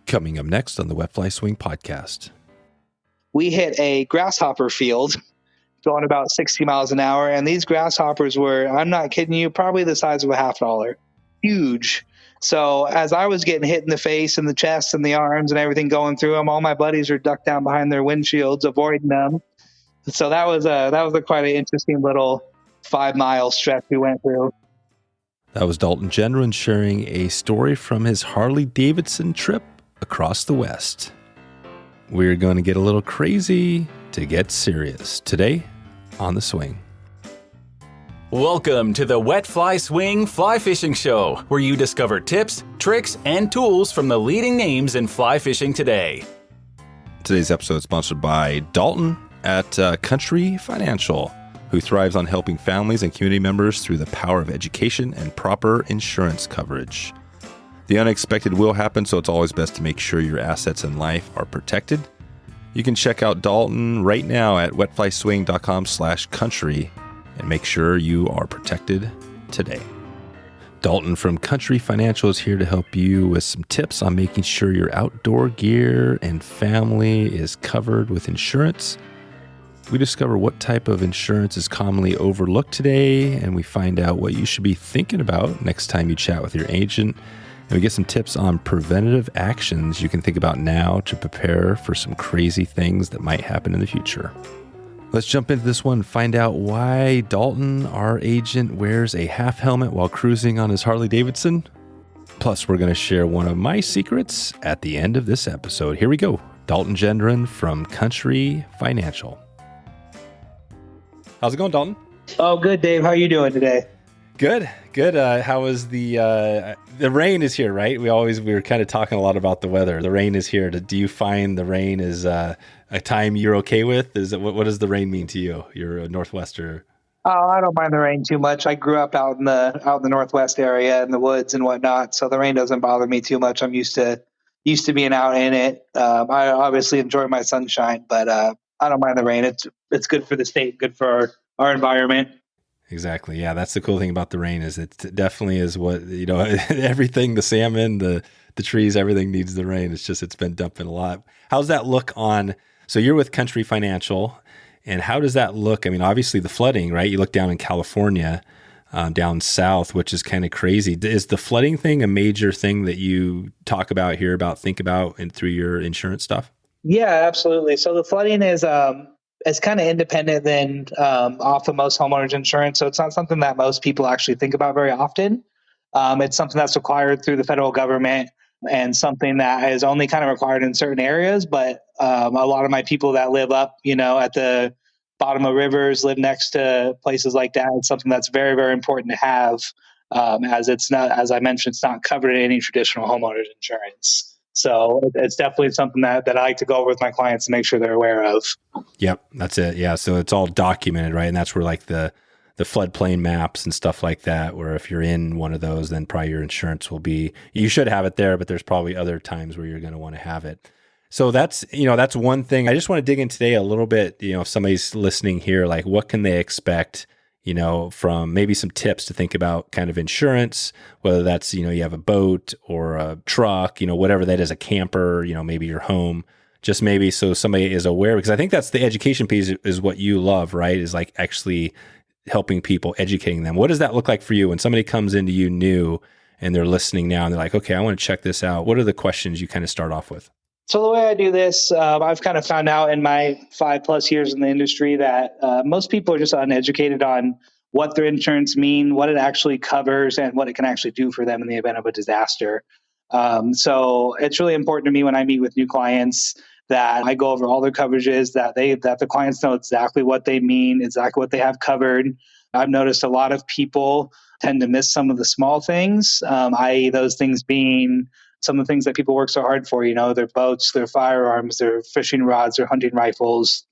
Coming up next on the Wet Fly Swing podcast. We hit a grasshopper field going about 60 miles an hour. And these grasshoppers were, I'm not kidding you, probably the size of a $50. Huge. So as I was getting hit in the face and the chest and the arms and everything going through them, all my buddies are ducked down behind their windshields, avoiding them. So that was quite an interesting little 5-mile stretch we went through. That was Dalton Gendron sharing a story from his Harley Davidson trip across the West. We're going to get a little crazy to get serious today on The Swing. Welcome to the Wet Fly Swing Fly Fishing Show, where you discover tips, tricks, and tools from the leading names in fly fishing today. Today's episode is sponsored by Dalton at Country Financial, who thrives on helping families and community members through the power of education and proper insurance coverage. The unexpected will happen, so it's always best to make sure your assets and life are protected. You can check out Dalton right now at wetflyswing.com/country and make sure you are protected today. Dalton from Country Financial is here to help you with some tips on making sure your outdoor gear and family is covered with insurance. We discover what type of insurance is commonly overlooked today, and we find out what you should be thinking about next time you chat with your agent. And we get some tips on preventative actions you can think about now to prepare for some crazy things that might happen in the future. Let's jump into this one and find out why Dalton, our agent, wears a half helmet while cruising on his Harley Davidson. Plus, we're going to share one of my secrets at the end of this episode. Here we go. Dalton Gendron from Country Financial. How's it going, Dalton? Oh, good, Dave. How are you doing today? Good. How was the rain is here, right? We were kind of talking a lot about the weather. The rain is here. Do you find the rain is a time you're okay with? What does the rain mean to you? You're a Northwester. Oh, I don't mind the rain too much. I grew up out in the Northwest area in the woods and whatnot, so the rain doesn't bother me too much. I'm used to being out in it. I obviously enjoy my sunshine, but I don't mind the rain. It's good for the state, good for our environment. Exactly. Yeah, that's the cool thing about the rain is it definitely is what, everything, the salmon, the trees, everything needs the rain. It's been dumping a lot. How's that look on, so you're with Country Financial, and how does that look? I mean, obviously the flooding, right? You look down in California, down south, which is kind of crazy. Is the flooding thing a major thing that you think about and through your insurance stuff? Yeah, absolutely. So the flooding is it's kind of independent than off of most homeowners insurance. So it's not something that most people actually think about very often. It's something that's required through the federal government and something that is only kind of required in certain areas. But a lot of my people that live up, at the bottom of rivers, live next to places like that. It's something that's very, very important to have, as it's not, as I mentioned, it's not covered in any traditional homeowners insurance. So it's definitely something that I like to go over with my clients to make sure they're aware of. Yep, that's it. Yeah, so it's all documented, right? And that's where like the floodplain maps and stuff like that, where if you're in one of those, then probably your insurance will be, you should have it there, but there's probably other times where you're going to want to have it. So that's one thing. I just want to dig in today a little bit, if somebody's listening here, like what can they expect, from maybe some tips to think about kind of insurance, whether that's, you have a boat or a truck, whatever that is, a camper, maybe your home, just maybe so somebody is aware, because I think that's the education piece is what you love, right? Is like actually helping people, educating them. What does that look like for you when somebody comes into you new and they're listening now and they're like, okay, I want to check this out. What are the questions you kind of start off with? So the way I do this, I've kind of found out in my 5+ years in the industry that most people are just uneducated on what their insurance mean, what it actually covers, and what it can actually do for them in the event of a disaster. So it's really important to me when I meet with new clients that I go over all their coverages, that the clients know exactly what they mean, exactly what they have covered. I've noticed a lot of people tend to miss some of the small things, i.e. those things being some of the things that people work so hard for, their boats, their firearms, their fishing rods, their hunting rifles,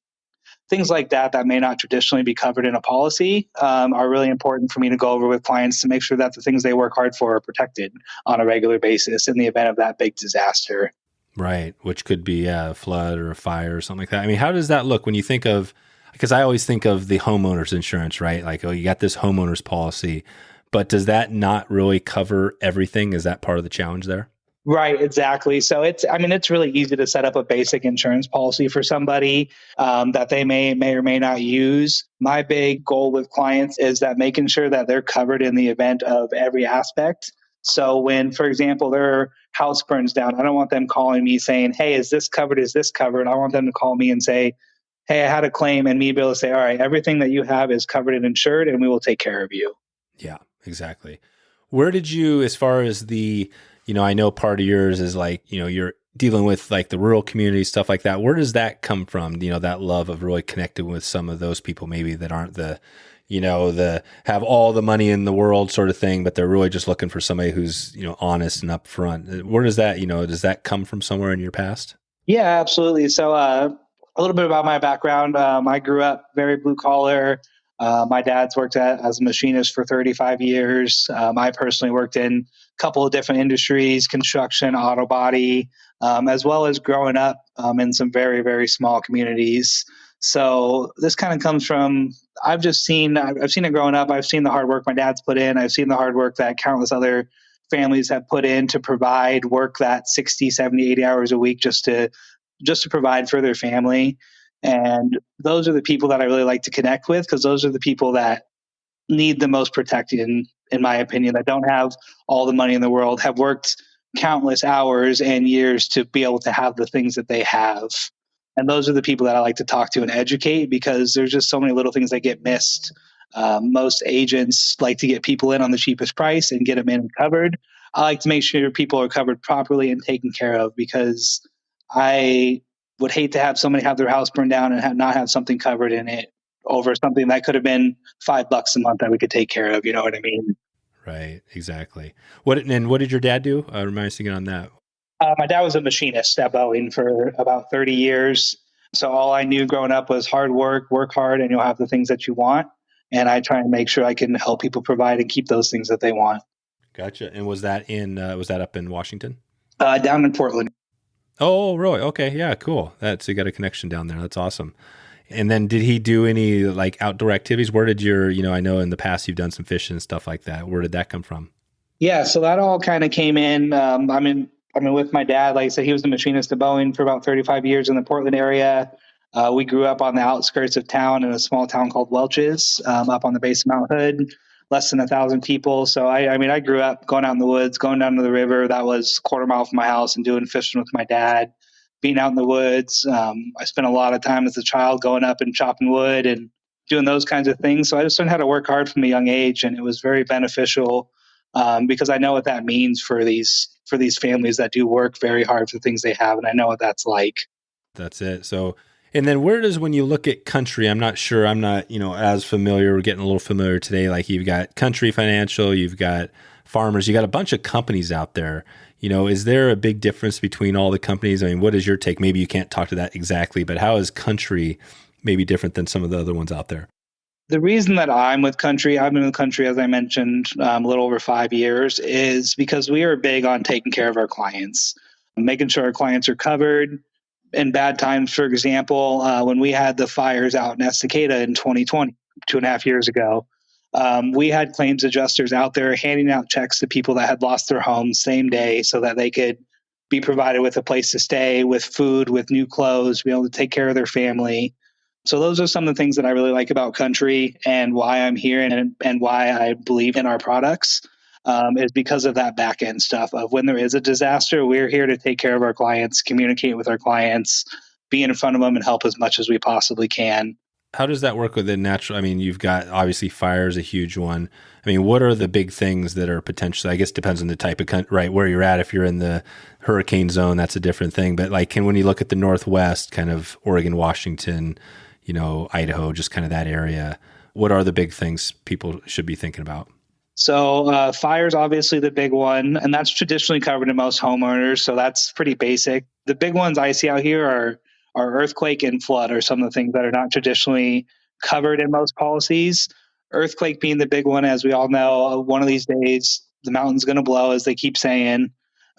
things like that may not traditionally be covered in a policy are really important for me to go over with clients to make sure that the things they work hard for are protected on a regular basis in the event of that big disaster. Right, which could be a flood or a fire or something like that. I mean, how does that look when you think of, because I always think of the homeowner's insurance, right? Like, oh, you got this homeowner's policy, but does that not really cover everything? Is that part of the challenge there? Right, exactly. So it's really easy to set up a basic insurance policy for somebody that they may or may not use. My big goal with clients is that making sure that they're covered in the event of every aspect. So when, for example, their house burns down, I don't want them calling me saying, "Hey, is this covered? Is this covered?" I want them to call me and say, "Hey, I had a claim," and me be able to say, "All right, everything that you have is covered and insured, and we will take care of you." Yeah, exactly. Where did you, as far as the, I know part of yours is like, you're dealing with like the rural community, stuff like that. Where does that come from? That love of really connecting with some of those people maybe that aren't the have all the money in the world sort of thing, but they're really just looking for somebody who's, honest and upfront. Where does that, does that come from somewhere in your past? Yeah, absolutely. So, a little bit about my background. I grew up very blue collar. My dad's worked as a machinist for 35 years. I personally worked in a couple of different industries, construction, auto body, as well as growing up in some very, very small communities. So this kind of comes from, I've seen it growing up. I've seen the hard work my dad's put in. I've seen the hard work that countless other families have put in to provide work that 60, 70, 80 hours a week just to provide for their family. And those are the people that I really like to connect with, because those are the people that need the most protecting, in my opinion, that don't have all the money in the world, have worked countless hours and years to be able to have the things that they have. And those are the people that I like to talk to and educate, because there's just so many little things that get missed. Most agents like to get people in on the cheapest price and get them in and covered. I like to make sure people are covered properly and taken care of, because I would hate to have somebody have their house burned down and not have something covered in it over something that could have been $5 a month that we could take care of. You know what I mean? Right. Exactly. What did your dad do? Remind us again on that. My dad was a machinist at Boeing for about 30 years. So all I knew growing up was hard work hard, and you'll have the things that you want. And I try and make sure I can help people provide and keep those things that they want. Gotcha. And was that up in Washington? Down in Portland. Oh, really? Okay. Yeah, cool. So you got a connection down there. That's awesome. And then did he do any like outdoor activities? Where did I know in the past you've done some fishing and stuff like that. Where did that come from? Yeah, so that all kind of came in. With my dad, like I said, he was the machinist at Boeing for about 35 years in the Portland area. We grew up on the outskirts of town in a small town called Welches, up on the base of Mount Hood, less than 1,000 people. So I grew up going out in the woods, going down to the river that was a quarter mile from my house, and doing fishing with my dad, being out in the woods. I spent a lot of time as a child going up and chopping wood and doing those kinds of things. So I just learned how to work hard from a young age, and it was very beneficial. Because I know what that means for these families that do work very hard for things they have, and I know what that's like. That's it. So, and then when you look at country, I'm not sure, I'm not, as familiar, we're getting a little familiar today. Like you've got Country Financial, you've got Farmers, you got a bunch of companies out there. Is there a big difference between all the companies? I mean, what is your take? Maybe you can't talk to that exactly, but how is Country maybe different than some of the other ones out there? The reason that I'm with Country, I've been with Country, as I mentioned, a little over 5 years, is because we are big on taking care of our clients, making sure our clients are covered in bad times. For example, when we had the fires out in Estacada in 2020, 2.5 years ago, we had claims adjusters out there handing out checks to people that had lost their homes same day so that they could be provided with a place to stay, with food, with new clothes, be able to take care of their family. So those are some of the things that I really like about Country, and why I'm here, and why I believe in our products, is because of that back end stuff of when there is a disaster, we're here to take care of our clients, communicate with our clients, be in front of them, and help as much as we possibly can. How does that work with the natural? I mean, you've got obviously fire is a huge one. I mean, what are the big things that are potentially, I guess depends on the type of country, right, where you're at. If you're in the hurricane zone, that's a different thing. But like, when you look at the Northwest, kind of Oregon, Washington, Idaho, just kind of that area, what are the big things people should be thinking about? So fire is obviously the big one, and that's traditionally covered in most homeowners. So that's pretty basic. The big ones I see out here are earthquake and flood, are some of the things that are not traditionally covered in most policies. Earthquake being the big one, as we all know, one of these days the mountain's going to blow, as they keep saying.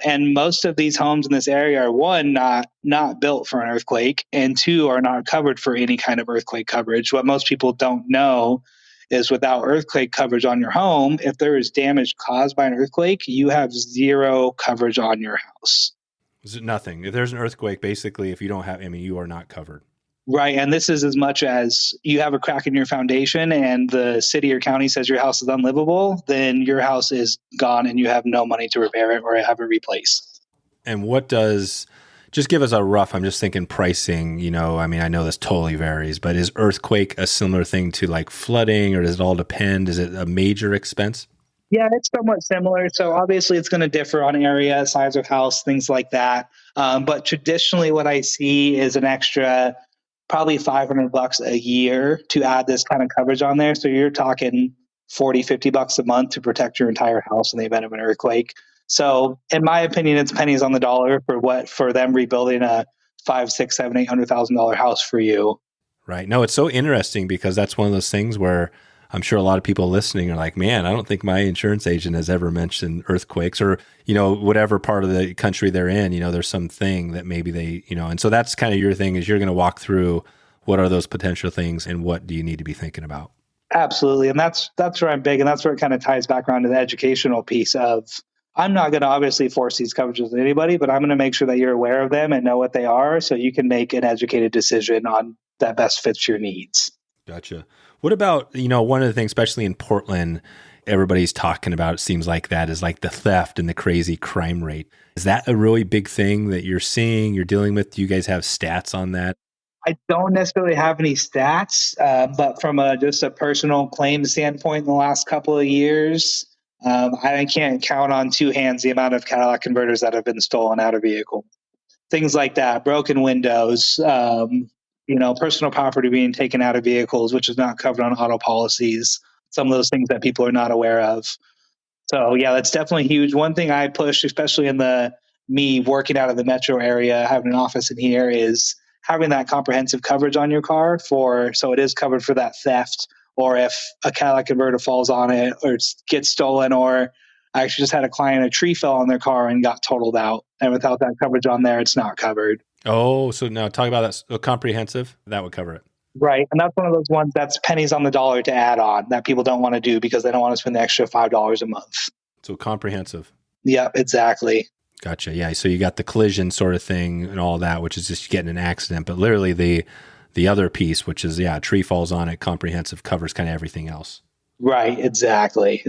And most of these homes in this area are, one, not built for an earthquake, and two, are not covered for any kind of earthquake coverage. What most people don't know is without earthquake coverage on your home, if there is damage caused by an earthquake, you have zero coverage on your house. Is it nothing? If there's an earthquake, basically, if you don't have, you are not covered. Right. And this is as much as you have a crack in your foundation and the city or county says your house is unlivable, then your house is gone and you have no money to repair it or have it replaced. And what does, just give us a rough, I'm just thinking pricing, I know this totally varies, but is earthquake a similar thing to like flooding, or does it all depend? Is it a major expense? Yeah, it's somewhat similar. So obviously it's going to differ on area, size of house, things like that. But traditionally what I see is an extra probably $500 a year to add this kind of coverage on there. So you're talking $40-$50 a month to protect your entire house in the event of an earthquake. So in my opinion, it's pennies on the dollar for them rebuilding a $500,000, $600,000, $700,000, $800,000 for you. Right. No, it's so interesting because that's one of those things where I'm sure a lot of people listening are like, man, I don't think my insurance agent has ever mentioned earthquakes or, whatever part of the country they're in, there's something that maybe they, and so that's kind of your thing, is you're going to walk through what are those potential things and what do you need to be thinking about? Absolutely. And that's where I'm big. And that's where it kind of ties back around to the educational piece of, I'm not going to obviously force these coverages on anybody, but I'm going to make sure that you're aware of them and know what they are so you can make an educated decision on that best fits your needs. Gotcha. What about, one of the things, especially in Portland, everybody's talking about, it seems like that is like the theft and the crazy crime rate. Is that a really big thing that you're seeing, you're dealing with? Do you guys have stats on that? I don't necessarily have any stats, but from just a personal claim standpoint in the last couple of years, I can't count on two hands the amount of Cadillac converters that have been stolen out of vehicle. Things like that, broken windows, personal property being taken out of vehicles, which is not covered on auto policies. Some of those things that people are not aware of. So yeah, that's definitely huge. One thing I push, especially in me working out of the metro area, having an office in here, is having that comprehensive coverage on your car so it is covered for that theft, or if a Cadillac converter falls on it or it gets stolen, or I actually just had a client, a tree fell on their car and got totaled out. And without that coverage on there, it's not covered. Oh, so now talk about that. So comprehensive, that would cover it. Right. And that's one of those ones that's pennies on the dollar to add on that people don't want to do because they don't want to spend the extra $5 a month. So comprehensive. Yep, exactly. Gotcha. Yeah. So you got the collision sort of thing and all that, which is just getting an accident, but literally the other piece, which is, a tree falls on it, comprehensive covers kind of everything else. Right. Exactly.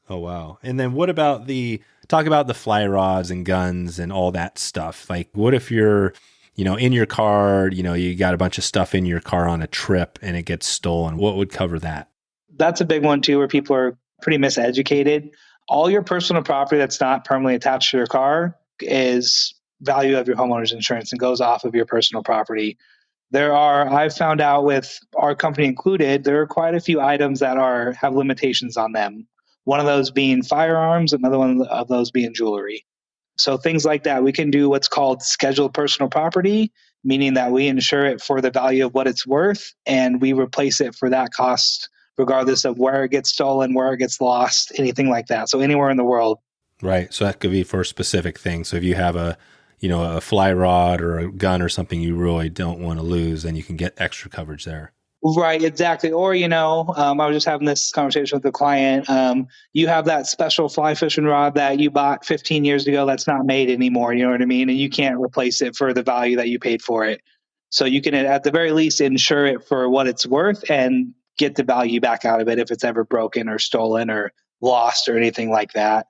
Oh, wow. And then what about talk about the fly rods and guns and all that stuff. Like what if you're, in your car, you got a bunch of stuff in your car on a trip and it gets stolen? What would cover that? That's a big one too, where people are pretty miseducated. All your personal property that's not permanently attached to your car is value of your homeowner's insurance and goes off of your personal property. I've found out with our company included, there are quite a few items that have limitations on them. One of those being firearms, another one of those being jewelry. So things like that, we can do what's called scheduled personal property, meaning that we insure it for the value of what it's worth, and we replace it for that cost, regardless of where it gets stolen, where it gets lost, anything like that. So anywhere in the world. Right. So that could be for specific things. So if you have a fly rod or a gun or something you really don't want to lose, then you can get extra coverage there. Right, exactly. Or, I was just having this conversation with a client. You have that special fly fishing rod that you bought 15 years ago that's not made anymore, you know what I mean? And you can't replace it for the value that you paid for it. So you can, at the very least, insure it for what it's worth and get the value back out of it if it's ever broken or stolen or lost or anything like that.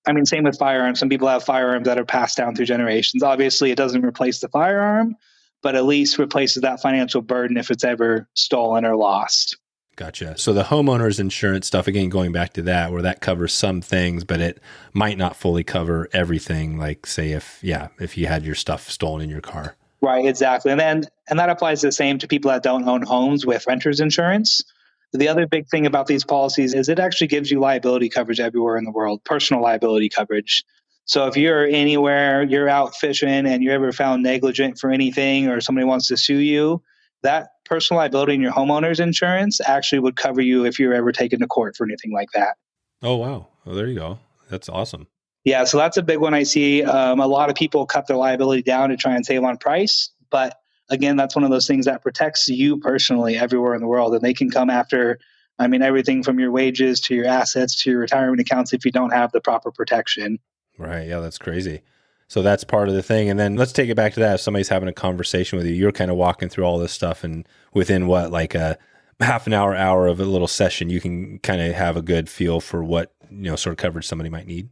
I mean, same with firearms. Some people have firearms that are passed down through generations. Obviously, it doesn't replace the firearm, but at least replaces that financial burden if it's ever stolen or lost. Gotcha. So the homeowner's insurance stuff, again, going back to that, where that covers some things, but it might not fully cover everything. Like say if you had your stuff stolen in your car. Right, exactly. And that applies the same to people that don't own homes with renter's insurance. The other big thing about these policies is it actually gives you liability coverage everywhere in the world, personal liability coverage. So if you're anywhere, you're out fishing and you're ever found negligent for anything or somebody wants to sue you, that personal liability in your homeowner's insurance actually would cover you if you're ever taken to court for anything like that. Oh, wow. Well, there you go. That's awesome. Yeah, so that's a big one I see. A lot of people cut their liability down to try and save on price. But again, that's one of those things that protects you personally everywhere in the world. And they can come after I mean, everything from your wages to your assets to your retirement accounts if you don't have the proper protection. Right. Yeah, that's crazy. So that's part of the thing. And then let's take it back to that. If somebody's having a conversation with you, you're kind of walking through all this stuff, and within like a half an hour of a little session, you can kind of have a good feel for what, sort of coverage somebody might need.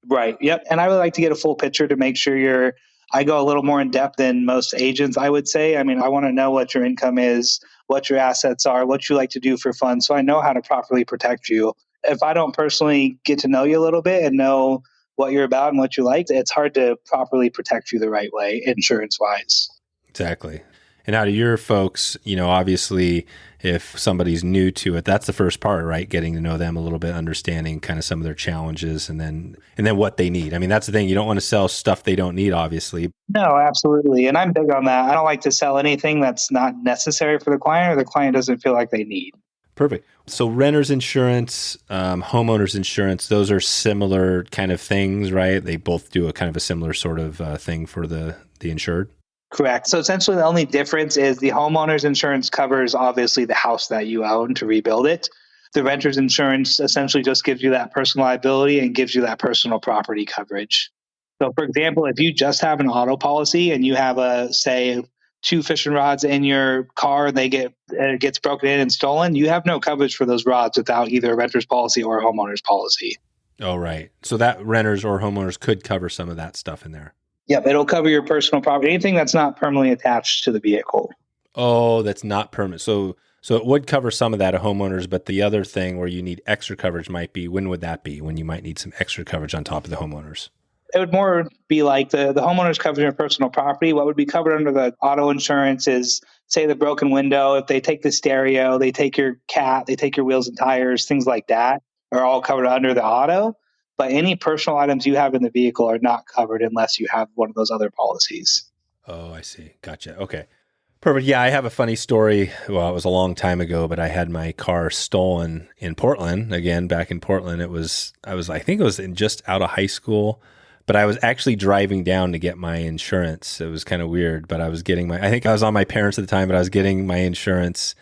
Right. Yep. And I would like to get a full picture to make sure I go a little more in depth than most agents, I would say. I mean, I want to know what your income is, what your assets are, what you like to do for fun, so I know how to properly protect you. If I don't personally get to know you a little bit and know what you're about and what you like, it's hard to properly protect you the right way, insurance-wise. Exactly. And how do your folks, obviously, if somebody's new to it, that's the first part, right? Getting to know them a little bit, understanding kind of some of their challenges, and then what they need. I mean, that's the thing. You don't want to sell stuff they don't need, obviously. No, absolutely. And I'm big on that. I don't like to sell anything that's not necessary for the client or the client doesn't feel like they need. Perfect. So renter's insurance, homeowner's insurance, those are similar kind of things, right? They both do a kind of a similar sort of thing for the insured. Correct. So essentially the only difference is the homeowner's insurance covers obviously the house that you own to rebuild it. The renter's insurance essentially just gives you that personal liability and gives you that personal property coverage. So for example, if you just have an auto policy and you have say 2 fishing rods in your car and it gets broken in and stolen, you have no coverage for those rods without either a renter's policy or a homeowner's policy. Oh, right. So that renters or homeowners could cover some of that stuff in there. Yep, it'll cover your personal property, anything that's not permanently attached to the vehicle. Oh, that's not permanent. So it would cover some of that, a homeowner's, but the other thing where you need extra coverage might be, when would that be? When you might need some extra coverage on top of the homeowners? It would more be like the homeowner's covering your personal property. What would be covered under the auto insurance is, say, the broken window. If they take the stereo, they take your cat, they take your wheels and tires, things like that are all covered under the auto. But any personal items you have in the vehicle are not covered unless you have one of those other policies. Oh, I see. Gotcha. Okay. Perfect. Yeah, I have a funny story. Well, it was a long time ago, but I had my car stolen in Portland. Again, back in Portland, I think it was just out of high school, but I was actually driving down to get my insurance. It was kind of weird, but I think I was on my parents at the time, but I was getting my insurance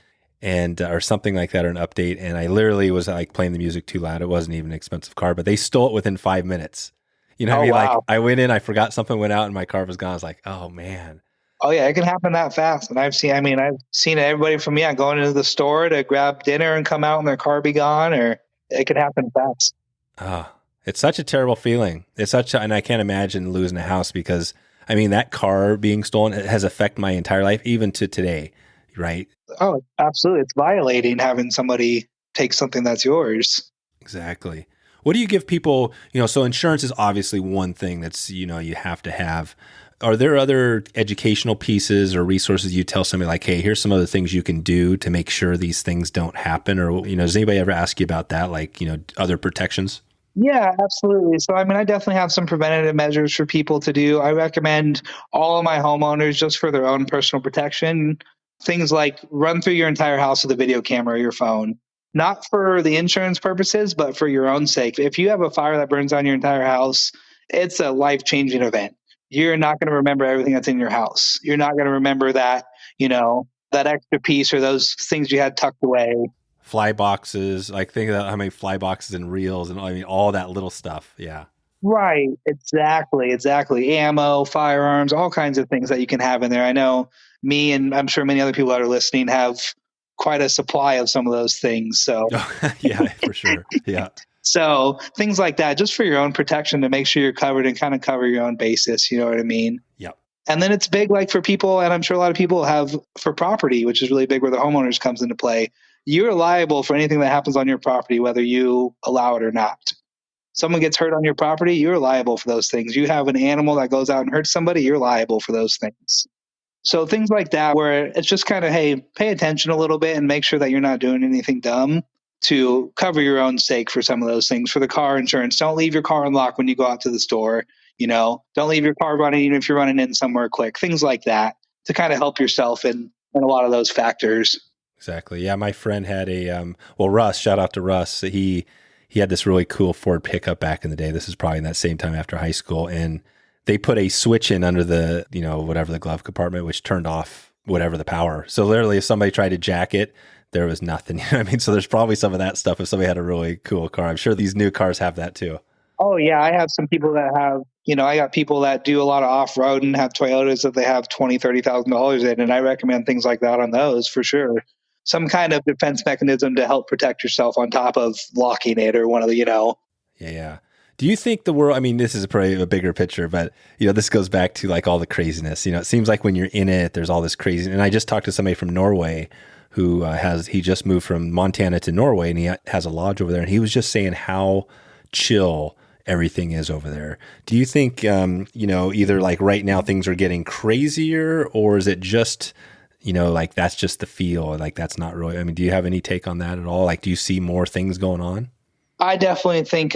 and or something like that, or an update. And I literally was like playing the music too loud. It wasn't even an expensive car, but they stole it within 5 minutes. You know what I mean? Wow. Like I went in, I forgot something went out and my car was gone. I was like, oh man. Oh yeah, it can happen that fast. And I've seen everybody from going into the store to grab dinner and come out and their car be gone, or it can happen fast. It's such a terrible feeling. And I can't imagine losing a house, because I mean, that car being stolen, it has affected my entire life, even to today. Right? Oh, absolutely. It's violating having somebody take something that's yours. Exactly. What do you give people, so insurance is obviously one thing that's, you have to have. Are there other educational pieces or resources you tell somebody like, hey, here's some other things you can do to make sure these things don't happen? Or, does anybody ever ask you about that? Like, other protections? Yeah, absolutely. So, I definitely have some preventative measures for people to do. I recommend all of my homeowners, just for their own personal protection, things like run through your entire house with a video camera or your phone, not for the insurance purposes, but for your own sake. If you have a fire that burns down your entire house, it's a life-changing event. You're not going to remember everything that's in your house. You're not going to remember that, that extra piece or those things you had tucked away. Fly boxes, like think about how many fly boxes and reels and all that little stuff. Yeah. Right. Exactly. Ammo, firearms, all kinds of things that you can have in there. I know me, and I'm sure many other people that are listening, have quite a supply of some of those things. So yeah, for sure. Yeah. So things like that, just for your own protection, to make sure you're covered and kind of cover your own basis. You know what I mean? Yep. And then it's big, like for people, and I'm sure a lot of people have for property, which is really big, where the homeowners comes into play. You're liable for anything that happens on your property, whether you allow it or not. Someone gets hurt on your property, you're liable for those things. You have an animal that goes out and hurts somebody, you're liable for those things. So things like that, where it's just kind of, hey, pay attention a little bit and make sure that you're not doing anything dumb to cover your own sake for some of those things. For the car insurance, don't leave your car unlocked when you go out to the store. Don't leave your car running even if you're running in somewhere quick. Things like that to kind of help yourself in a lot of those factors. Exactly. Yeah, my friend had Russ, shout out to Russ. He had this really cool Ford pickup back in the day. This is probably in that same time after high school. And they put a switch in under the, whatever the glove compartment, which turned off whatever the power. So literally if somebody tried to jack it, there was nothing. You know what I mean? So there's probably some of that stuff if somebody had a really cool car. I'm sure these new cars have that too. Oh yeah, I have some people that have, I got people that do a lot of off-road and have Toyotas that they have $20,000-$30,000 in, and I recommend things like that on those for sure. Some kind of defense mechanism to help protect yourself on top of locking it or one of the, Yeah. Do you think the world, I mean, this is probably a bigger picture, but this goes back to like all the craziness. It seems like when you're in it, there's all this crazy. And I just talked to somebody from Norway who he just moved from Montana to Norway, and he has a lodge over there. And he was just saying how chill everything is over there. Do you think, either like right now things are getting crazier, or is it just, like that's just the feel, like that's not really, I mean, do you have any take on that at all? Like, do you see more things going on? I definitely think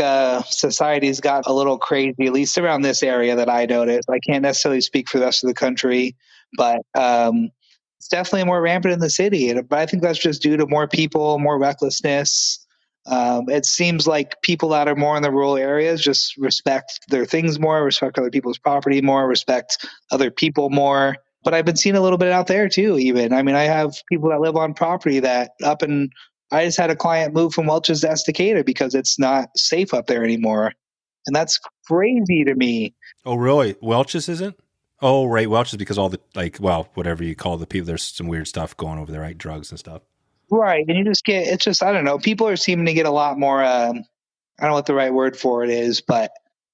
society's got a little crazy, at least around this area that I noticed. I can't necessarily speak for the rest of the country, but it's definitely more rampant in the city. But I think that's just due to more people, more recklessness. It seems like people that are more in the rural areas just respect their things more, respect other people's property more, respect other people more. But I've been seeing a little bit out there too, even. I mean, I have people that live on property that I just had a client move from Welches to Estacada because it's not safe up there anymore. And that's crazy to me. Oh, really? Welches isn't? Oh, right. Welches because all the, whatever you call the people, there's some weird stuff going over there, right? Drugs and stuff. Right. And I don't know. People are seeming to get a lot more, I don't know what the right word for it is, but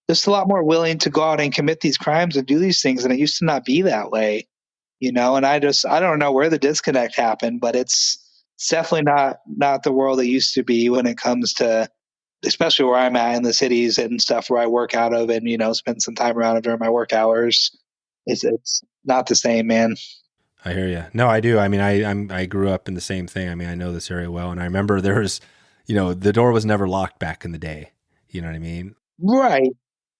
just a lot more willing to go out and commit these crimes and do these things. And it used to not be that way, and I don't know where the disconnect happened, but it's definitely not the world it used to be when it comes to, especially where I'm at in the cities and stuff where I work out of and, spend some time around it during my work hours. It's not the same, man. I hear you. No, I do. I mean, I grew up in the same thing. I mean, I know this area well. And I remember there was, the door was never locked back in the day. You know what I mean? Right.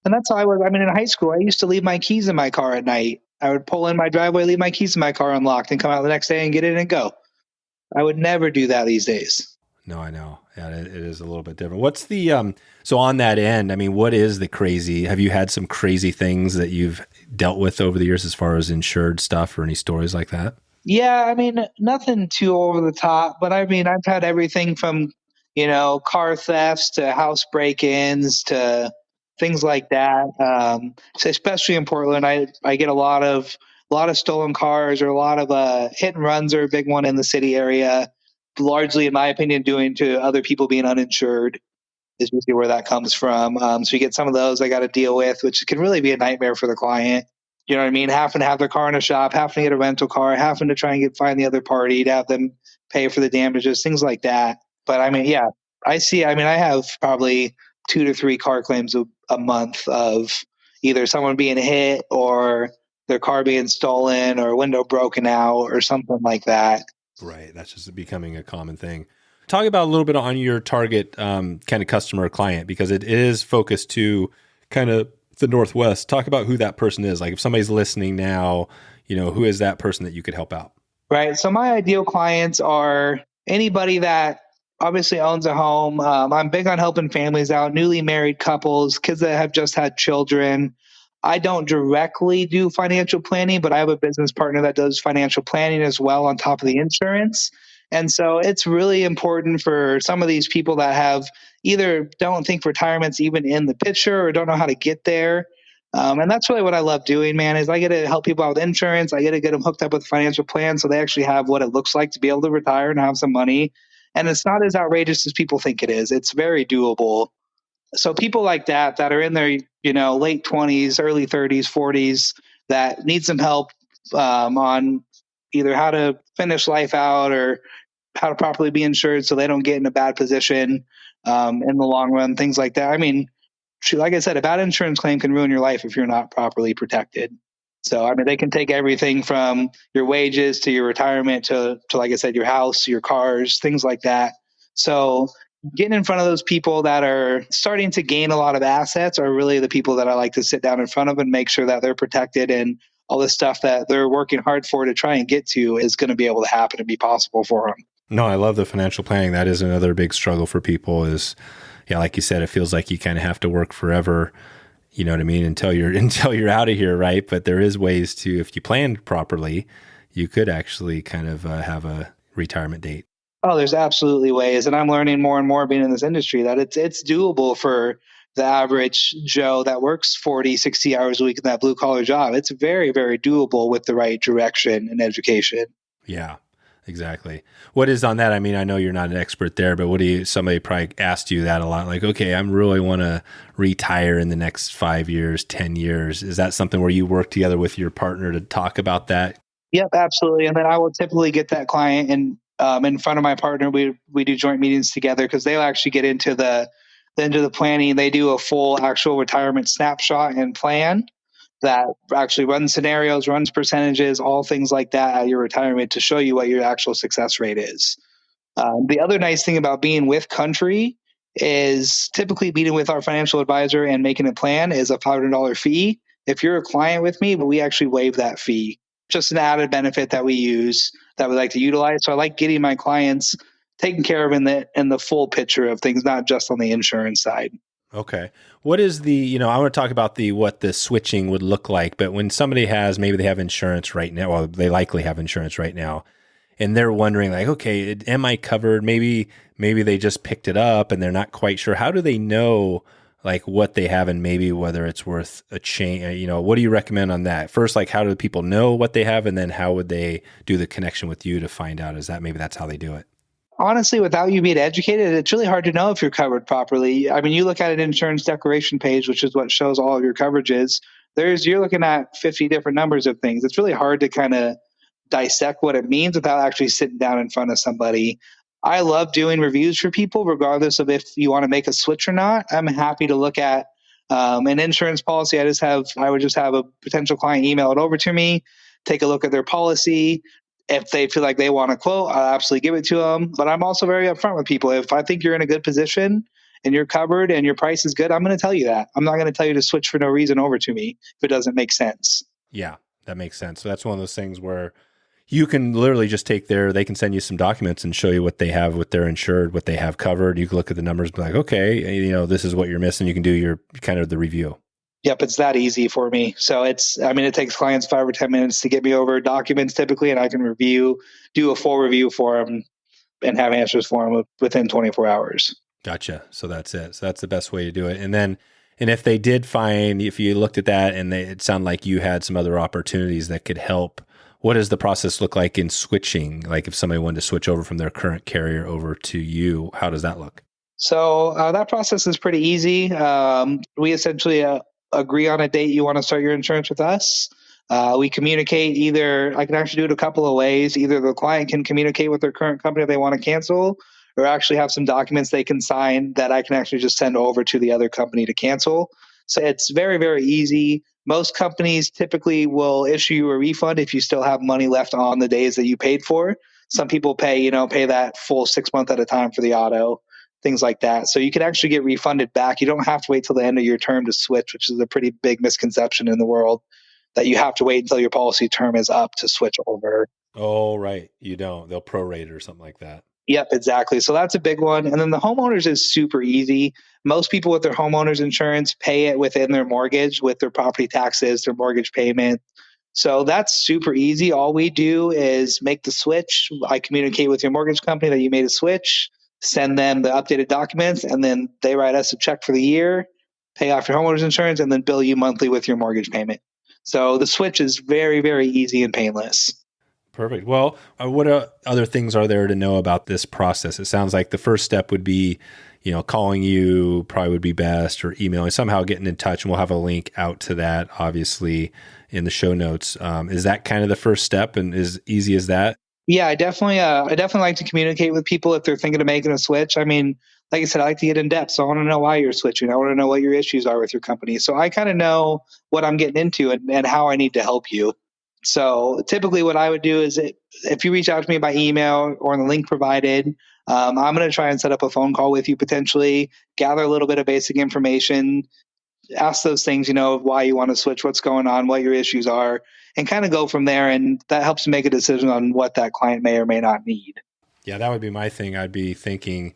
And that's how I was. I mean, in high school, I used to leave my keys in my car at night. I would pull in my driveway, leave my keys in my car unlocked, and come out the next day and get in and go. I would never do that these days. No, I know. Yeah, it is a little bit different. What's the, so on that end, I mean, what is the crazy, have you had some crazy things that you've dealt with over the years as far as insured stuff or any stories like that? Yeah, I mean, nothing too over the top, but I mean, I've had everything from, car thefts to house break-ins to things like that. So especially in Portland, I get a lot of stolen cars, or a lot of hit and runs are a big one in the city area. Largely, in my opinion, due to other people being uninsured is usually where that comes from. So you get some of those I got to deal with, which can really be a nightmare for the client. You know what I mean? Having to have their car in a shop, having to get a rental car, having to try and find the other party to have them pay for the damages, things like that. But I mean, yeah, I have probably 2 to 3 car claims a month of either someone being hit or their car being stolen or a window broken out or something like that. Right. That's just becoming a common thing. Talk about a little bit on your target kind of customer or client, because it is focused to kind of the Northwest. Talk about who that person is. Like if somebody's listening now, who is that person that you could help out? Right. So my ideal clients are anybody that obviously owns a home. I'm big on helping families out, newly married couples, kids that have just had children. I don't directly do financial planning, but I have a business partner that does financial planning as well on top of the insurance. And so it's really important for some of these people that have either don't think retirement's even in the picture or don't know how to get there. And that's really what I love doing, man, is I get to help people out with insurance. I get to get them hooked up with a financial plan so they actually have what it looks like to be able to retire and have some money. And it's not as outrageous as people think it is. It's very doable. So people like that are in their, late 20s, early 30s, 40s, that need some help on either how to finish life out or how to properly be insured so they don't get in a bad position in the long run, things like that. I mean, like I said, a bad insurance claim can ruin your life if you're not properly protected. So, I mean, they can take everything from your wages to your retirement to like I said, your house, your cars, things like that. So getting in front of those people that are starting to gain a lot of assets are really the people that I like to sit down in front of and make sure that they're protected, and all the stuff that they're working hard for to try and get to is going to be able to happen and be possible for them. No, I love the financial planning. That is another big struggle for people is, yeah, like you said, it feels like you kind of have to work forever, you know what I mean, until you're out of here, right? But there is ways to, if you plan properly, you could actually kind of have a retirement date. Oh, there's absolutely ways. And I'm learning more and more being in this industry that it's doable for the average Joe that works 40, 60 hours a week in that blue collar job. It's very, very doable with the right direction and education. Yeah, exactly. What is on that? I mean, I know you're not an expert there, but somebody probably asked you that a lot. Like, okay, I really want to retire in the next 5 years, 10 years. Is that something where you work together with your partner to talk about that? Yep, absolutely. And then I will typically get that client in front of my partner. We do joint meetings together because they'll actually get into the planning. They do a full actual retirement snapshot and plan that actually runs scenarios, runs percentages, all things like that at your retirement to show you what your actual success rate is. The other nice thing about being with Country is typically meeting with our financial advisor and making a plan is a $500 fee. If you're a client with me, but we actually waive that fee. Just an added benefit that we use that we like to utilize. So I like getting my clients taken care of in the full picture of things, not just on the insurance side. Okay. What is I want to talk about what the switching would look like, but when somebody maybe they have insurance right now, well, they likely have insurance right now, and they're wondering like, okay, am I covered? Maybe they just picked it up and they're not quite sure. How do they know like what they have and maybe whether it's worth a change? What do you recommend on that? First, like how do people know what they have? And then how would they do the connection with you to find out? Maybe that's how they do it? Honestly, without you being educated, it's really hard to know if you're covered properly. I mean, you look at an insurance declaration page, which is what shows all of your coverages. You're looking at 50 different numbers of things. It's really hard to kind of dissect what it means without actually sitting down in front of somebody. I love doing reviews for people, regardless of if you want to make a switch or not. I'm happy to look at an insurance policy. I would just have a potential client email it over to me, take a look at their policy. If they feel like they want a quote, I'll absolutely give it to them. But I'm also very upfront with people. If I think you're in a good position and you're covered and your price is good, I'm going to tell you that. I'm not going to tell you to switch for no reason over to me if it doesn't make sense. Yeah, that makes sense. So that's one of those things where you can literally just they can send you some documents and show you what they have with their insured, what they have covered. You can look at the numbers and be like, okay, this is what you're missing. You can do your kind of the review. Yep, it's that easy for me. So it takes clients 5 or 10 minutes to get me over documents typically, and I can do a full review for them and have answers for them within 24 hours. Gotcha. So that's it. So that's the best way to do it. And if you looked at that and it sounded like you had some other opportunities that could help, what does the process look like in switching? Like if somebody wanted to switch over from their current carrier over to you, how does that look? So that process is pretty easy. We essentially agree on a date you want to start your insurance with us. We communicate I can actually do it a couple of ways. Either the client can communicate with their current company if they want to cancel, or actually have some documents they can sign that I can actually just send over to the other company to cancel. So it's very, very easy. Most companies typically will issue you a refund if you still have money left on the days that you paid for. Some people pay that full 6 months at a time for the auto, things like that. So you can actually get refunded back. You don't have to wait till the end of your term to switch, which is a pretty big misconception in the world, that you have to wait until your policy term is up to switch over. Oh, right. You don't. They'll prorate it or something like that. Yep, exactly. So that's a big one. And then the homeowners is super easy. Most people with their homeowners insurance pay it within their mortgage with their property taxes, their mortgage payment. So that's super easy. All we do is make the switch. I communicate with your mortgage company that you made a switch, send them the updated documents, and then they write us a check for the year, pay off your homeowners insurance, and then bill you monthly with your mortgage payment. So the switch is very, very easy and painless. Perfect. Well, what other things are there to know about this process? It sounds like the first step would be, calling you probably would be best, or emailing, somehow getting in touch, and we'll have a link out to that, obviously, in the show notes. Is that kind of the first step, and as easy as that? Yeah, I definitely like to communicate with people if they're thinking of making a switch. I mean, like I said, I like to get in depth. So I want to know why you're switching. I want to know what your issues are with your company. So I kind of know what I'm getting into and how I need to help you. So typically what I would do is if you reach out to me by email or on the link provided, I'm going to try and set up a phone call with you potentially, gather a little bit of basic information, ask those things, why you want to switch, what's going on, what your issues are, and kind of go from there. And that helps make a decision on what that client may or may not need. Yeah, that would be my thing. I'd be thinking,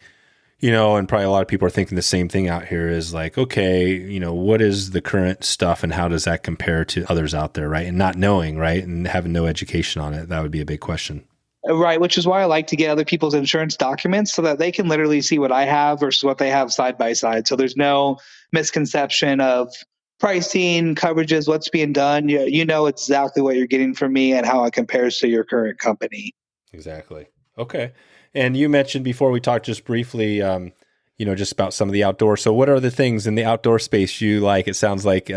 and probably a lot of people are thinking the same thing out here is like, okay, what is the current stuff and how does that compare to others out there, right? And not knowing, right? And having no education on it, that would be a big question. Right, which is why I like to get other people's insurance documents so that they can literally see what I have versus what they have side by side. So there's no misconception of pricing, coverages, what's being done. You know exactly what you're getting from me and how it compares to your current company. Exactly. Okay. And you mentioned before we talked just briefly, just about some of the outdoors. So what are the things in the outdoor space you like? It sounds like,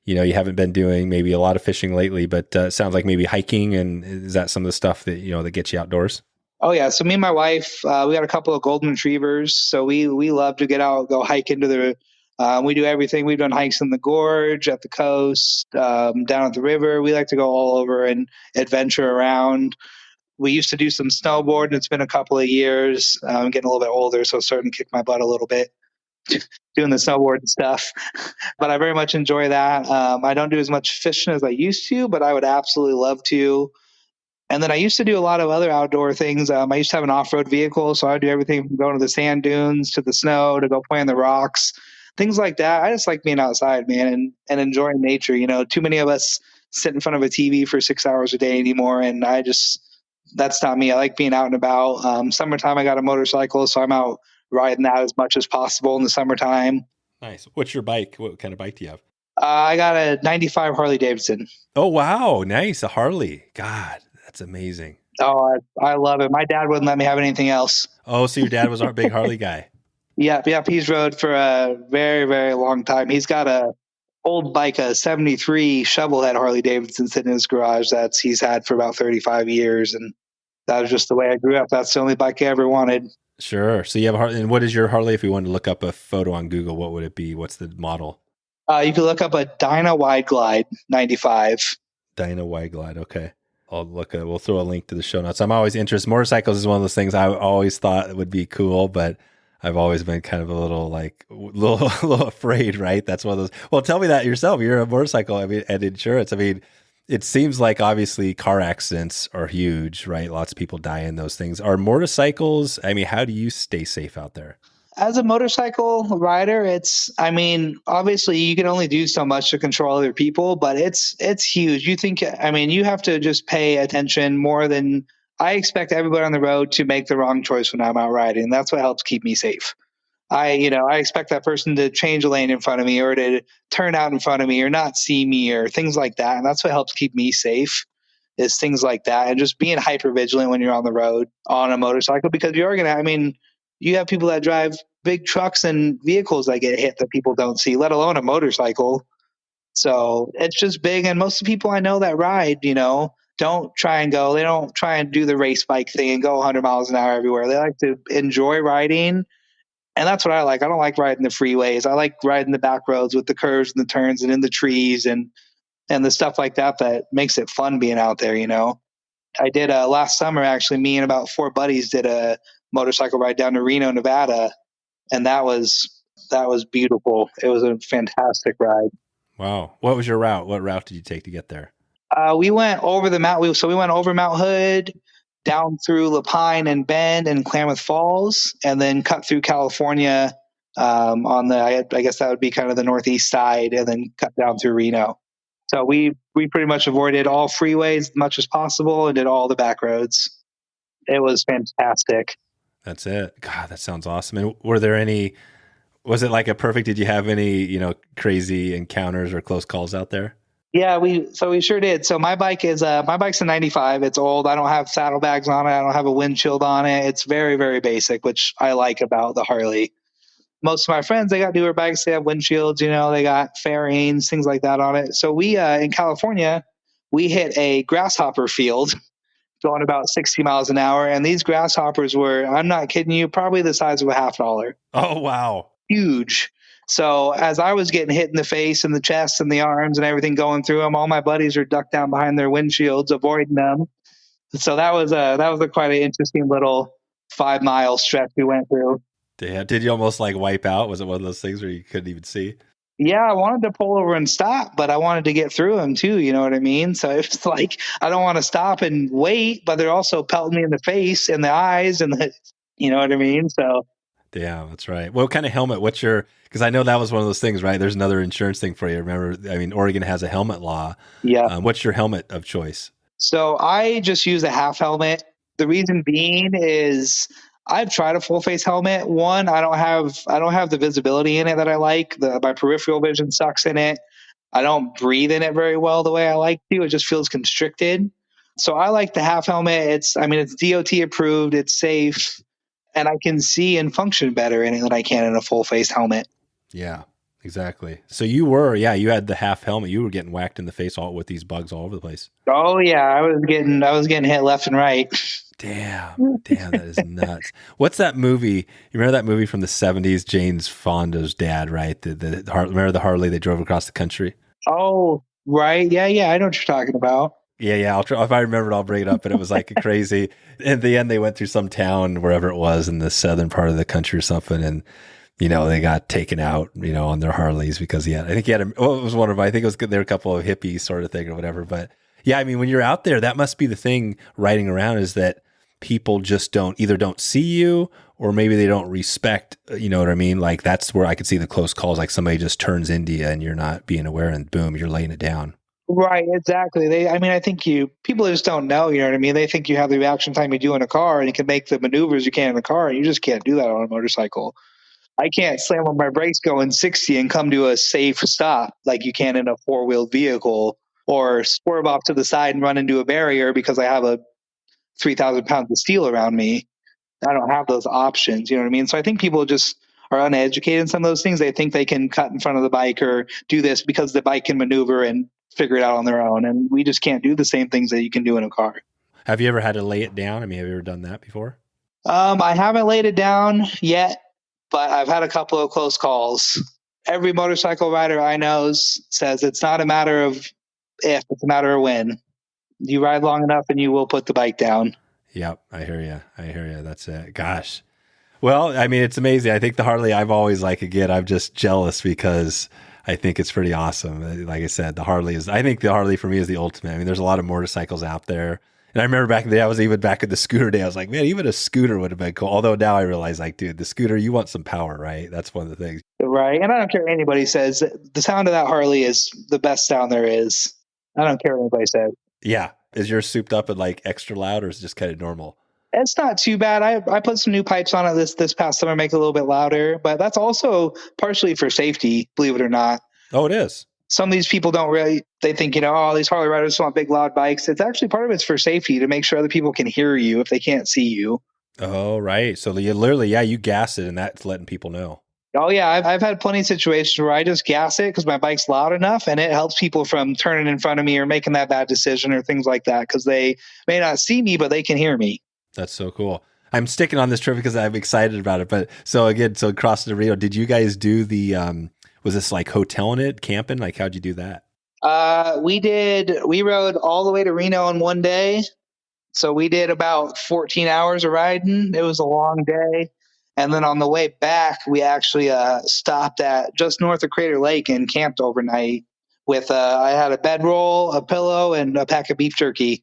you haven't been doing maybe a lot of fishing lately, but it sounds like maybe hiking. And is that some of the stuff that, that gets you outdoors? Oh yeah. So me and my wife, we got a couple of golden retrievers. So we love to get out, go hike into the, we do everything. We've done hikes in the gorge, at the coast, down at the river. We like to go all over and adventure around. We used to do some snowboarding. It's been a couple of years. I'm getting a little bit older, so it's starting to kick my butt a little bit doing the snowboard stuff. But I very much enjoy that. I don't do as much fishing as I used to, but I would absolutely love to. And then I used to do a lot of other outdoor things. I used to have an off-road vehicle, so I do everything from going to the sand dunes to the snow to go play in the rocks, things like that. I just like being outside, man, and enjoying nature. Too many of us sit in front of a TV for 6 hours a day anymore, and that's not me. I like being out and about. Summertime, I got a motorcycle, so I'm out riding that as much as possible in the summertime. Nice. What's your bike? What kind of bike do you have? I got a 95 Harley Davidson. Oh, wow. Nice. A Harley. God, that's amazing. Oh, I love it. My dad wouldn't let me have anything else. Oh, so your dad was our big Harley guy. Yep. He's rode for a very, very long time. He's got a old bike, a 73 shovelhead Harley Davidson sitting in his garage he's had for about 35 years. And that was just the way I grew up. That's the only bike I ever wanted. Sure. So you have a Harley. And what is your Harley? If we wanted to look up a photo on Google, what would it be? What's the model? You can look up a Dyna Wide Glide 95. Dyna Wide Glide. Okay. We'll throw a link to the show notes. I'm always interested. Motorcycles is one of those things I always thought would be cool, but I've always been kind of a little afraid, right? That's one of those. Well, tell me that yourself. You're a motorcycle, and insurance. It seems like obviously car accidents are huge, right? Lots of people die in those things. Are motorcycles, how do you stay safe out there? As a motorcycle rider, obviously you can only do so much to control other people, but it's huge. You have to just pay attention more than I expect everybody on the road to make the wrong choice when I'm out riding. That's what helps keep me safe. I expect that person to change a lane in front of me or to turn out in front of me or not see me or things like that. And that's what helps keep me safe is things like that. And just being hyper vigilant when you're on the road on a motorcycle, because you're going to, you have people that drive big trucks and vehicles that get hit that people don't see, let alone a motorcycle. So it's just big. And most of the people I know that ride, they don't try and do the race bike thing and go 100 miles an hour everywhere. They like to enjoy riding. And that's what I like. I don't like riding the freeways. I like riding the back roads with the curves and the turns and in the trees and the stuff like that makes it fun being out there, I did last summer, actually, me and about 4 buddies did a motorcycle ride down to Reno, Nevada. And that was beautiful. It was a fantastic ride. Wow. What was your route? What route did you take to get there? We went over the Mount. We went over Mount Hood, down through Lapine and Bend and Klamath Falls, and then cut through California on I guess that would be kind of the northeast side, and then cut down through Reno. So we pretty much avoided all freeways as much as possible and did all the back roads. It was fantastic. That's it. God, that sounds awesome. And was it like did you have any, crazy encounters or close calls out there? Yeah, we sure did. So my bike's a 95. It's old. I don't have saddlebags on it. I don't have a windshield on it. It's very, very basic, which I like about the Harley. Most of my friends, they got newer bikes. They have windshields, they got fairings, things like that on it. So we, in California, we hit a grasshopper field going about 60 miles an hour. And these grasshoppers were, I'm not kidding you, probably the size of a $50. Oh, wow. Huge. So as I was getting hit in the face and the chest and the arms and everything going through them, all my buddies are ducked down behind their windshields, avoiding them. So that was quite an interesting little 5-mile stretch we went through. Did you almost wipe out? Was it one of those things where you couldn't even see? Yeah, I wanted to pull over and stop, but I wanted to get through them too. You know what I mean? So it's I don't want to stop and wait, but they're also pelting me in the face and the eyes and you know what I mean? So. Yeah, that's right. What kind of helmet? Because I know that was one of those things, right? There's another insurance thing for you. Remember, Oregon has a helmet law. Yeah. What's your helmet of choice? So I just use a half helmet. The reason being is I've tried a full face helmet. One, I don't have the visibility in it that I like. My peripheral vision sucks in it. I don't breathe in it very well the way I like to. It just feels constricted. So I like the half helmet. It's DOT approved, it's safe, and I can see and function better in it than I can in a full face helmet. Yeah, exactly. So you had the half helmet. You were getting whacked in the face all with these bugs all over the place. Oh yeah, I was getting hit left and right. Damn, that is nuts. What's that movie? You remember that movie from the 70s, James Fonda's dad, right? Remember the Harley they drove across the country? Oh, right. Yeah, I know what you're talking about. Yeah. I'll try, if I remember it, I'll bring it up. But it was like a crazy. In the end, they went through some town, wherever it was, in the southern part of the country or something, and they got taken out, on their Harleys because it was one of them. I think it was they were a couple of hippies sort of thing or whatever. But yeah, I mean, when you're out there, that must be the thing riding around is that people just don't see you, or maybe they don't respect, you know what I mean? Like that's where I could see the close calls, like somebody just turns into you and you're not being aware and boom, you're laying it down. Right, exactly. I think people just don't know, you know what I mean? They think you have the reaction time you do in a car and you can make the maneuvers you can in a car, and you just can't do that on a motorcycle. I can't slam on my brakes going 60 and come to a safe stop like you can in a four-wheeled vehicle, or swerve off to the side and run into a barrier because I have a 3,000 pounds of steel around me. I don't have those options. You know what I mean? So I think people just are uneducated in some of those things. They think they can cut in front of the bike or do this because the bike can maneuver and figure it out on their own. And we just can't do the same things that you can do in a car. Have you ever had to lay it down? I mean, have you ever done that before? I haven't laid it down yet, but I've had a couple of close calls. Every motorcycle rider I know says it's not a matter of if, it's a matter of when. You ride long enough and you will put the bike down. Yep, I hear you. That's it. Gosh. Well, I mean, it's amazing. I think the Harley, I'm just jealous because I think it's pretty awesome. Like I said, I think the Harley for me is the ultimate. I mean, there's a lot of motorcycles out there. And I remember back in the day, I was even back in the scooter day. I was like, man, even a scooter would have been cool. Although now I realize, like, dude, the scooter, you want some power, right? That's one of the things. Right. And I don't care what anybody says. The sound of that Harley is the best sound there is. I don't care what anybody says. Yeah. Is yours souped up and like extra loud, or is it just kind of normal? It's not too bad. I put some new pipes on it this past summer, make it a little bit louder, but that's also partially for safety, believe it or not. Oh, it is. Some of these people they think, these Harley riders want big, loud bikes. It's actually part of it's for safety, to make sure other people can hear you if they can't see you. Oh, right. So you literally, you gas it and that's letting people know. Oh, yeah. I've had plenty of situations where I just gas it because my bike's loud enough, and it helps people from turning in front of me or making that bad decision or things like that, because they may not see me, but they can hear me. That's so cool. I'm sticking on this trip because I'm excited about it. But so across the Reno, did you guys do the, was this like hoteling it, camping? Like, how'd you do that? We rode all the way to Reno in one day. So we did about 14 hours of riding. It was a long day. And then on the way back, we actually stopped at just north of Crater Lake and camped overnight with, I had a bedroll, a pillow, and a pack of beef jerky.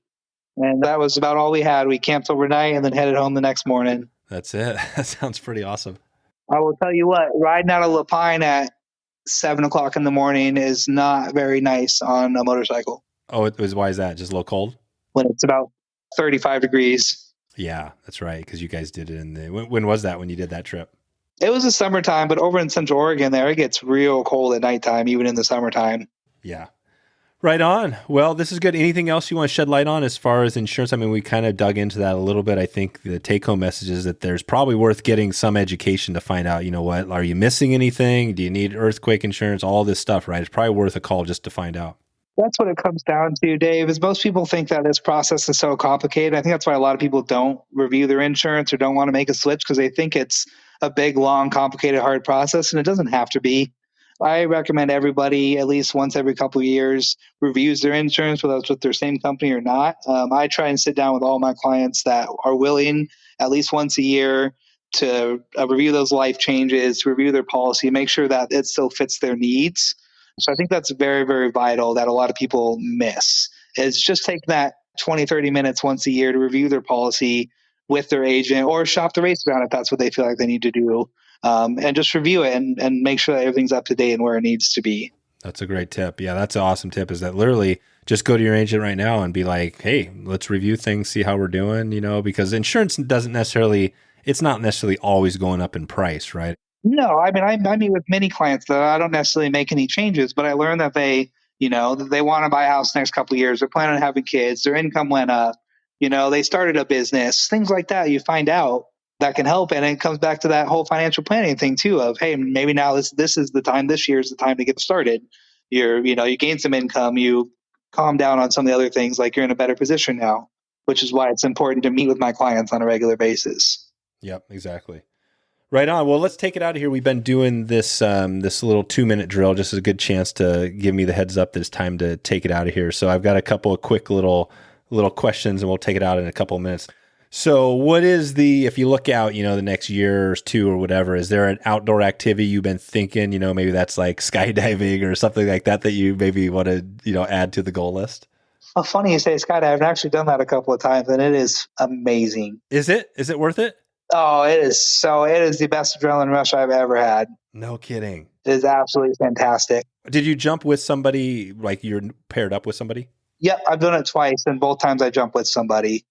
And that was about all we had. We camped overnight and then headed home the next morning. That's it. That sounds pretty awesome. I will tell you what, riding out of Lapine at 7 o'clock in the morning is not very nice on a motorcycle. Oh, why is that? Just a little cold? When it's about 35 degrees. Yeah, that's right. Because you guys did it when was that when you did that trip? It was the summertime, but over in Central Oregon there, it gets real cold at nighttime, even in the summertime. Yeah. Right on. Well, this is good. Anything else you want to shed light on as far as insurance? I mean, we kind of dug into that a little bit. I think the take-home message is that there's probably worth getting some education to find out, what, are you missing anything? Do you need earthquake insurance? All this stuff, right? It's probably worth a call just to find out. That's what it comes down to, Dave, is most people think that this process is so complicated. I think that's why a lot of people don't review their insurance or don't want to make a switch, because they think it's a big, long, complicated, hard process, and it doesn't have to be. I recommend everybody at least once every couple of years reviews their insurance, whether it's with their same company or not. I try and sit down with all my clients that are willing at least once a year to review those life changes, review their policy, make sure that it still fits their needs. So I think that's very, very vital that a lot of people miss, is just take that 20, 30 minutes once a year to review their policy with their agent, or shop the race around if that's what they feel like they need to do. And just review it and make sure that everything's up to date and where it needs to be. That's a great tip. Yeah, that's an awesome tip, is that literally just go to your agent right now and be like, hey, let's review things, see how we're doing, because insurance it's not necessarily always going up in price, right? No, I mean, I meet with many clients that I don't necessarily make any changes, but I learned that that they want to buy a house next couple of years. They're planning on having kids. Their income went up. They started a business, things like that. You find out that can help. And it comes back to that whole financial planning thing too of, hey, maybe now this is the time, this year is the time to get started. You gain some income, you calm down on some of the other things, like you're in a better position now, which is why it's important to meet with my clients on a regular basis. Yep, exactly. Right on. Well, let's take it out of here. We've been doing this little 2-minute drill, just as a good chance to give me the heads up that it's time to take it out of here. So I've got a couple of quick little questions, and we'll take it out in a couple of minutes. So what is if you look out, the next year or two or whatever, is there an outdoor activity you've been thinking, maybe that's like skydiving or something like that you maybe want to, add to the goal list? Oh, funny you say skydiving. I've actually done that a couple of times, and it is amazing. Is it worth it? Oh, it is the best adrenaline rush I've ever had. No kidding. It is absolutely fantastic. Did you jump with somebody, like you're paired up with somebody? Yep, I've done it twice, and both times I jumped with somebody.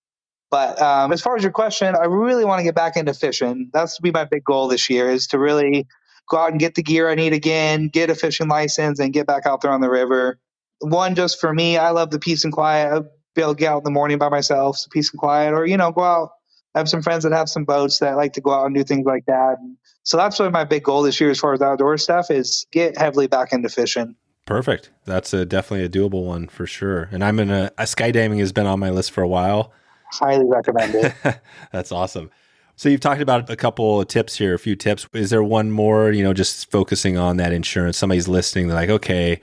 But as far as your question, I really want to get back into fishing. That's to be my big goal this year, is to really go out and get the gear I need again, get a fishing license, and get back out there on the river. One, just for me, I love the peace and quiet. I'll be able to get out in the morning by myself, so peace and quiet, or, go out. I have some friends that have some boats that like to go out and do things like that. And so that's really my big goal this year as far as outdoor stuff, is get heavily back into fishing. Perfect. That's definitely a doable one for sure. And I'm skydiving has been on my list for a while. Highly recommend it. That's awesome. So you've talked about a couple of tips here, a few tips. Is there one more, just focusing on that insurance? Somebody's listening, they're like, okay,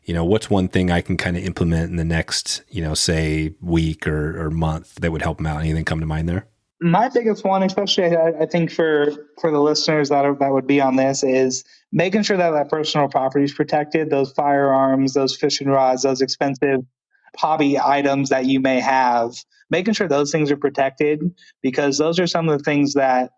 what's one thing I can kind of implement in the next, say week or month that would help them out? Anything come to mind there? My biggest one, especially I think for the listeners that would be on this, is making sure that personal property is protected. Those firearms, those fishing rods, those expensive hobby items that you may have, making sure those things are protected, because those are some of the things that,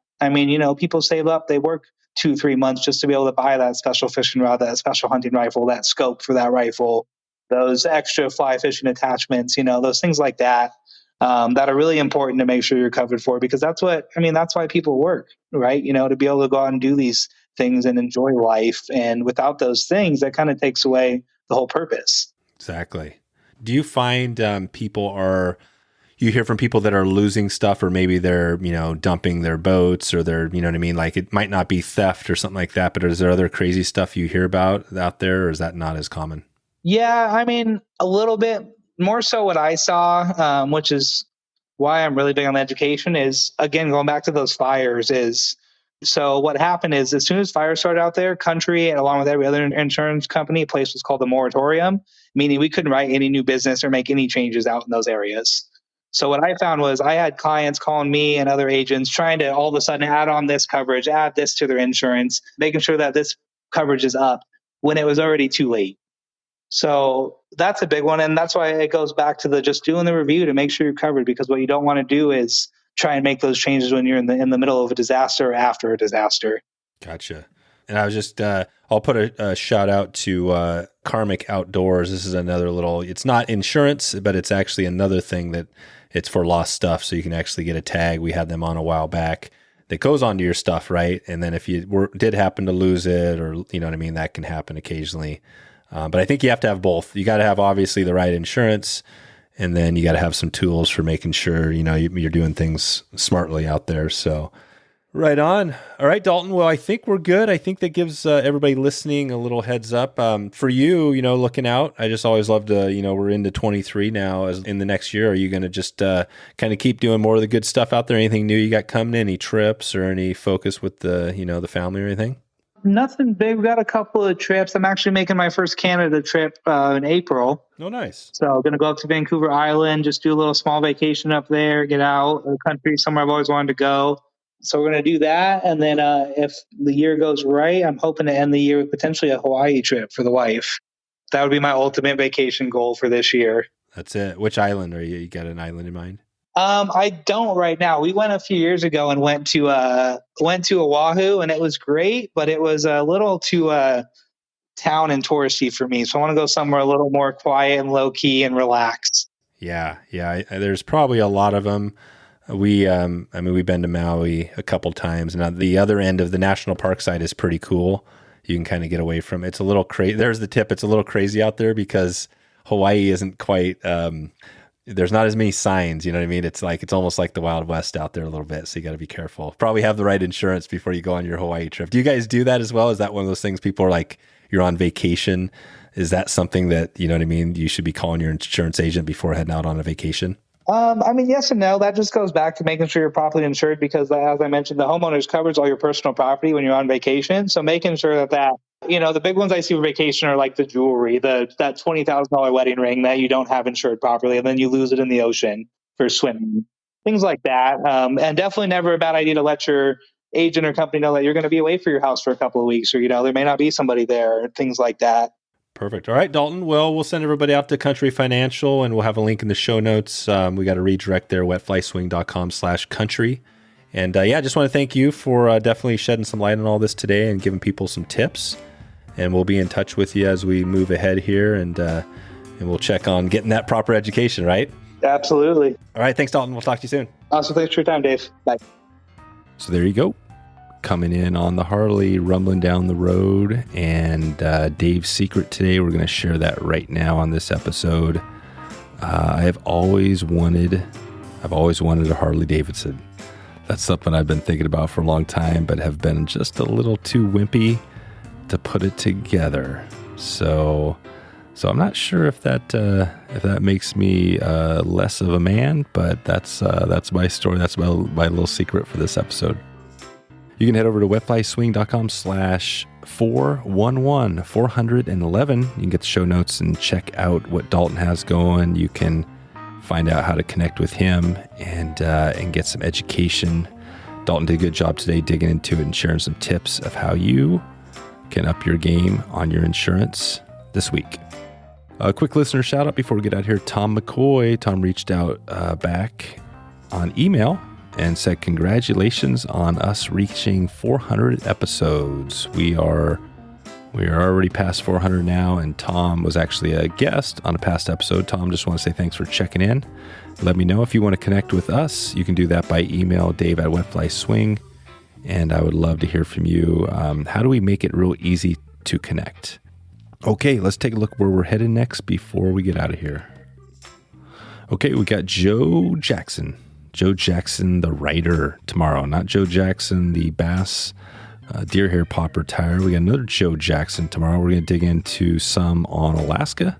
people save up, they work 2-3 months just to be able to buy that special fishing rod, that special hunting rifle, that scope for that rifle, those extra fly fishing attachments, those things like that. That are really important to make sure you're covered for, because that's why people work, right? To be able to go out and do these things and enjoy life. And without those things, that kind of takes away the whole purpose. Exactly. Do you find you hear from people that are losing stuff, or maybe they're, dumping their boats, or they're, like it might not be theft or something like that, but is there other crazy stuff you hear about out there, or is that not as common? Yeah, a little bit. More so what I saw, which is why I'm really big on education, is, again, going back to those fires, so what happened is, as soon as fires started out there, Country, and along with every other insurance company, a place was called the moratorium, meaning we couldn't write any new business or make any changes out in those areas. So what I found was, I had clients calling me and other agents trying to all of a sudden add on this coverage, add this to their insurance, making sure that this coverage is up when it was already too late. So that's a big one. And that's why it goes back to just doing the review to make sure you're covered, because what you don't want to do is try and make those changes when you're in the middle of a disaster or after a disaster. Gotcha. And I was just, I'll put a shout out to Karmic Outdoors. This is another it's not insurance, but it's actually another thing that it's for lost stuff. So you can actually get a tag. We had them on a while back that goes onto your stuff, right? And then if you did happen to lose it, or, that can happen occasionally. But I think you have to have both. You got to have, obviously, the right insurance, and then you got to have some tools for making sure, you're doing things smartly out there. So right on. All right, Dalton. Well, I think we're good. I think that gives everybody listening a little heads up. For you, looking out, I just always love to, we're into 23 now. As in the next year, are you going to just kind of keep doing more of the good stuff out there? Anything new you got coming? Any trips or any focus with the, the family or anything? Nothing big. We got a couple of trips. I'm actually making my first Canada trip in April. Oh, nice. So I'm going to go up to Vancouver Island, just do a little small vacation up there, get out of the country, somewhere I've always wanted to go. So we're going to do that. And then if the year goes right, I'm hoping to end the year with potentially a Hawaii trip for the wife. That would be my ultimate vacation goal for this year. That's it. Which island are you? You got an island in mind? I don't right now. We went a few years ago and went to Oahu, and it was great, but it was a little too town and touristy for me. So I want to go somewhere a little more quiet and low key and relaxed. Yeah. There's probably a lot of them. We've been to Maui a couple times. Now, the other end of the national park side is pretty cool. You can kind of get away from it. It's a little crazy. There's the tip. It's a little crazy out there because Hawaii isn't quite, there's not as many signs, you know what I mean? It's almost like the Wild West out there a little bit. So you got to be careful. Probably have the right insurance before you go on your Hawaii trip. Do you guys do that as well? Is that one of those things people are like, you're on vacation? Is that something that, you know what I mean, you should be calling your insurance agent before heading out on a vacation? Yes and no. That just goes back to making sure you're properly insured because, as I mentioned, the homeowners covers all your personal property when you're on vacation. So making sure that the big ones I see for vacation are like the jewelry, that $20,000 wedding ring that you don't have insured properly, and then you lose it in the ocean for swimming, things like that. And definitely never a bad idea to let your agent or company know that you're going to be away for your house for a couple of weeks, or there may not be somebody there, or things like that. Perfect. All right, Dalton. Well, we'll send everybody out to Country Financial, and we'll have a link in the show notes. We got a redirect there, wetflyswing.com/country. And I just want to thank you for definitely shedding some light on all this today and giving people some tips. And we'll be in touch with you as we move ahead here, and we'll check on getting that proper education, right? Absolutely. All right. Thanks, Dalton. We'll talk to you soon. Awesome. Thanks for your time, Dave. Bye. So there you go. Coming in on the Harley, rumbling down the road, and Dave's secret today. We're going to share that right now on this episode. I've always wanted a Harley Davidson. That's something I've been thinking about for a long time, but have been just a little too wimpy to put it together. So I'm not sure if that makes me less of a man, but that's my story. That's my little secret for this episode. You can head over to wetflyswing.com/411. You can get the show notes and check out what Dalton has going. You can find out how to connect with him and get some education. Dalton did a good job today digging into it and sharing some tips of how you can up your game on your insurance this week. A quick listener shout out before we get out here. Tom McCoy. Tom reached out back on email and said, congratulations on us reaching 400 episodes. We are already past 400 now, and Tom was actually a guest on a past episode. Tom, just want to say thanks for checking in. Let me know if you want to connect with us. You can do that by email, dave@wetflyswing, and I would love to hear from you. How do we make it real easy to connect? Okay, let's take a look where we're headed next before we get out of here. Okay, we got Joe Jackson, the writer, tomorrow. Not Joe Jackson, the bass deer hair popper tire. We got another Joe Jackson tomorrow. We're going to dig into some on Alaska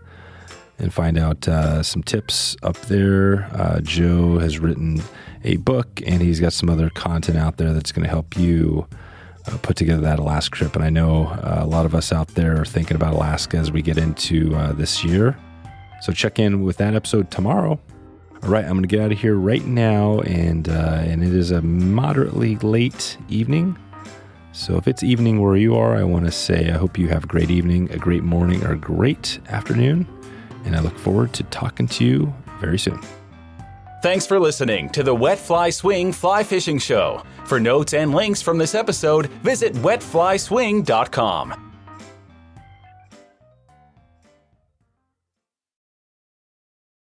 and find out some tips up there. Joe has written a book, and he's got some other content out there that's going to help you put together that Alaska trip. And I know a lot of us out there are thinking about Alaska as we get into this year. So check in with that episode tomorrow. All right, I'm going to get out of here right now, and it is a moderately late evening. So if it's evening where you are, I want to say I hope you have a great evening, a great morning, or a great afternoon, and I look forward to talking to you very soon. Thanks for listening to the Wet Fly Swing Fly Fishing Show. For notes and links from this episode, visit wetflyswing.com.